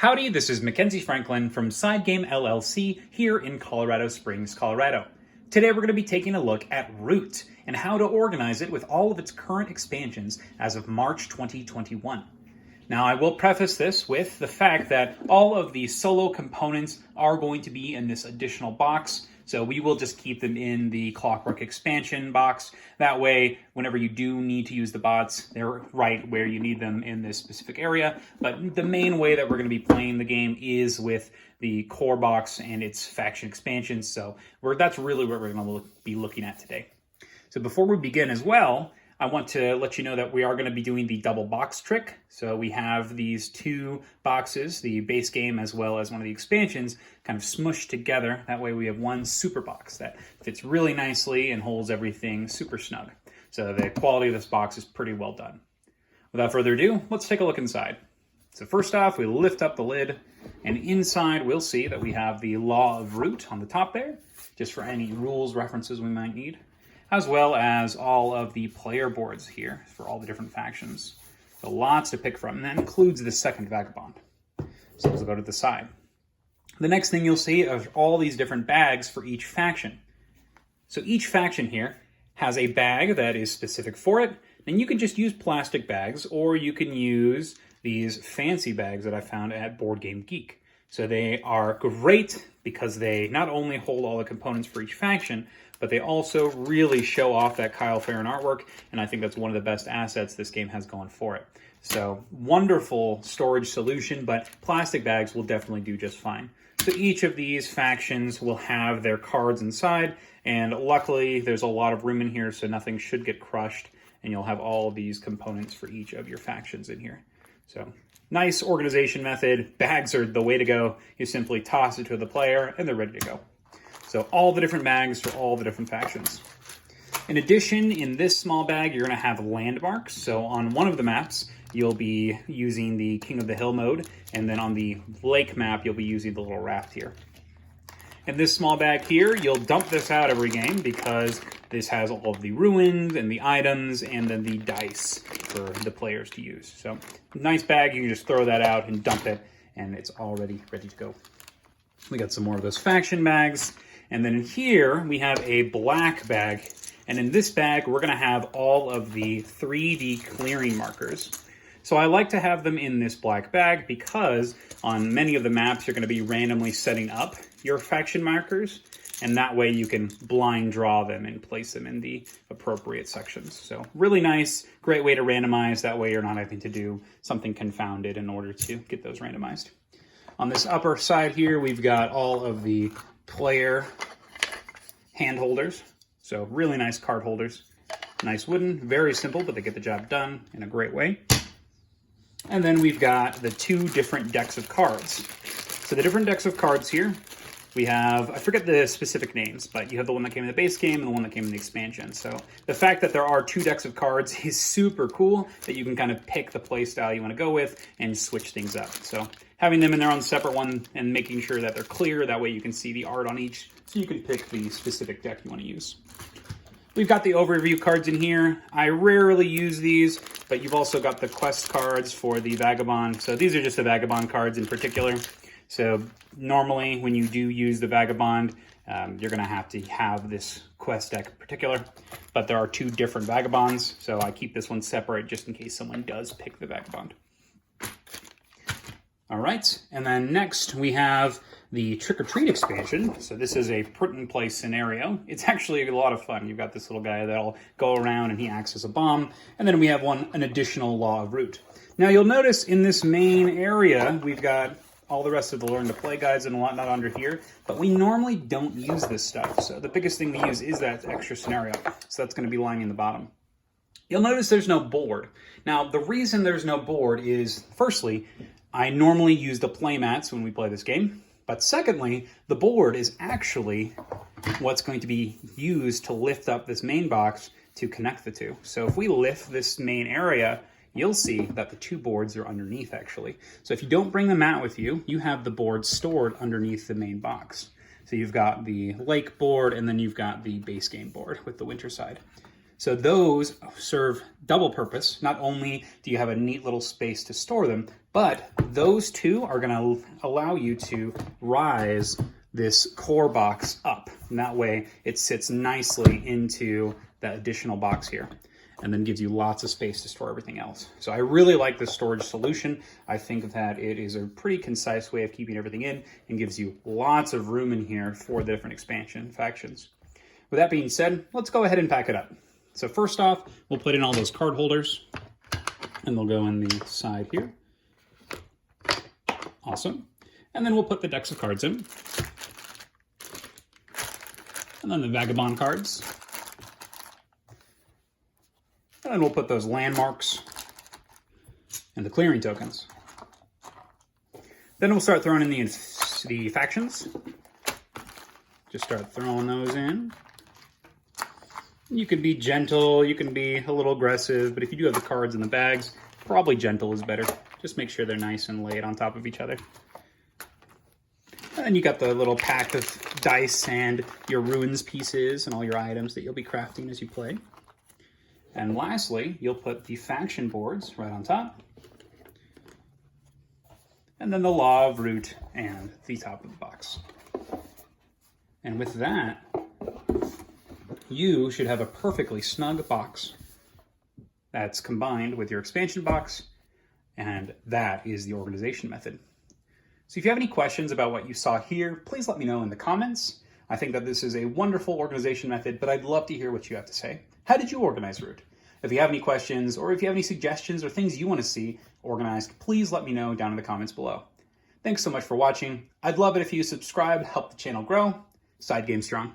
Howdy, this is Mackenzie Franklin from SideGameLLC here in Colorado Springs, Colorado. Today we're going to be taking a look at Root and how to organize it with all of its current expansions as of March 2021. Now I will preface this with the fact that all of the solo components are going to be in this additional box, so we will just keep them in the Clockwork expansion box. That way, whenever you do need to use the bots, they're right where you need them in this specific area. But the main way that we're going to be playing the game is with the core box and its faction expansions, so that's really what we're going to be looking at today. So before we begin as well, I want to let you know that we are going to be doing the double box trick. So we have these two boxes, the base game as well as one of the expansions, kind of smushed together. That way we have one super box that fits really nicely and holds everything super snug. So the quality of this box is pretty well done. Without further ado, let's take a look inside. So first off, we lift up the lid, and inside we'll see that we have the Law of Root on the top there, just for any rules references we might need, as well as all of the player boards here for all the different factions. So lots to pick from, and that includes the second Vagabond. So let's go to the side. The next thing you'll see are all these different bags for each faction. So each faction here has a bag that is specific for it, and you can just use plastic bags, or you can use these fancy bags that I found at Board Game Geek. So they are great because they not only hold all the components for each faction, but they also really show off that Kyle Farron artwork, and I think that's one of the best assets this game has going for it. So wonderful storage solution, but plastic bags will definitely do just fine. So each of these factions will have their cards inside, and luckily there's a lot of room in here, so nothing should get crushed, and you'll have all these components for each of your factions in here. So nice organization method. Bags are the way to go. You simply toss it to the player and they're ready to go. So all the different bags for all the different factions. In addition, in this small bag, you're going to have landmarks. So on one of the maps, you'll be using the King of the Hill mode. And then on the lake map, you'll be using the little raft here. In this small bag here, you'll dump this out every game because this has all of the ruins and the items and then the dice for the players to use. So nice bag, you can just throw that out and dump it and it's already ready to go. We got some more of those faction bags. And then in here, we have a black bag. And in this bag, we're gonna have all of the 3D clearing markers. So I like to have them in this black bag because on many of the maps, you're gonna be randomly setting up your faction markers, and that way you can blind draw them and place them in the appropriate sections. So really nice, great way to randomize. That way you're not having to do something confounded in order to get those randomized. On this upper side here, we've got all of the player hand holders. So really nice card holders. Nice wooden, very simple, but they get the job done in a great way. And then we've got the two different decks of cards. So the different decks of cards here, we have, I forget the specific names, but you have the one that came in the base game and the one that came in the expansion. So the fact that there are two decks of cards is super cool, that you can kind of pick the play style you want to go with and switch things up. So having them in their own separate one and making sure that they're clear, that way you can see the art on each, so you can pick the specific deck you want to use. We've got the overview cards in here. I rarely use these, but you've also got the quest cards for the Vagabond. So these are just the Vagabond cards in particular. So normally when you do use the Vagabond, you're going to have this quest deck in particular, but there are two different Vagabonds, so I keep this one separate just in case someone does pick the Vagabond. All right, and then next we have the Trick or Treat expansion. So this is a print and play scenario. It's actually a lot of fun. You've got this little guy that'll go around and he acts as a bomb, and then we have an additional Law of Root. Now you'll notice in this main area, we've got all the rest of the Learn to Play guides and whatnot under here, but we normally don't use this stuff. So the biggest thing we use is that extra scenario. So that's going to be lying in the bottom. You'll notice there's no board. Now, the reason there's no board is, firstly, I normally use the play mats when we play this game, but secondly, the board is actually what's going to be used to lift up this main box to connect the two. So if we lift this main area, you'll see that the two boards are underneath actually. So if you don't bring the mat with you, you have the board stored underneath the main box. So you've got the lake board and then you've got the base game board with the winter side. So those serve double purpose. Not only do you have a neat little space to store them, but those two are going to allow you to rise this core box up. And that way it sits nicely into that additional box here, and then gives you lots of space to store everything else. So I really like this storage solution. I think that it is a pretty concise way of keeping everything in and gives you lots of room in here for the different expansion factions. With that being said, let's go ahead and pack it up. So first off, we'll put in all those card holders, and they'll go in the side here. Awesome. And then we'll put the decks of cards in. And then the Vagabond cards. And then we'll put those landmarks and the clearing tokens. Then we'll start throwing in the factions. Just start throwing those in. You can be gentle, you can be a little aggressive, but if you do have the cards in the bags, probably gentle is better. Just make sure they're nice and laid on top of each other. And then you got the little pack of dice and your ruins pieces and all your items that you'll be crafting as you play. And lastly, you'll put the faction boards right on top. And then the Law of Root and the top of the box. And with that, you should have a perfectly snug box that's combined with your expansion box, and that is the organization method. So if you have any questions about what you saw here, please let me know in the comments. I think that this is a wonderful organization method, but I'd love to hear what you have to say. How did you organize Root? If you have any questions, or if you have any suggestions or things you want to see organized, please let me know down in the comments below. Thanks so much for watching. I'd love it if you subscribe, help the channel grow. Side Game Strong.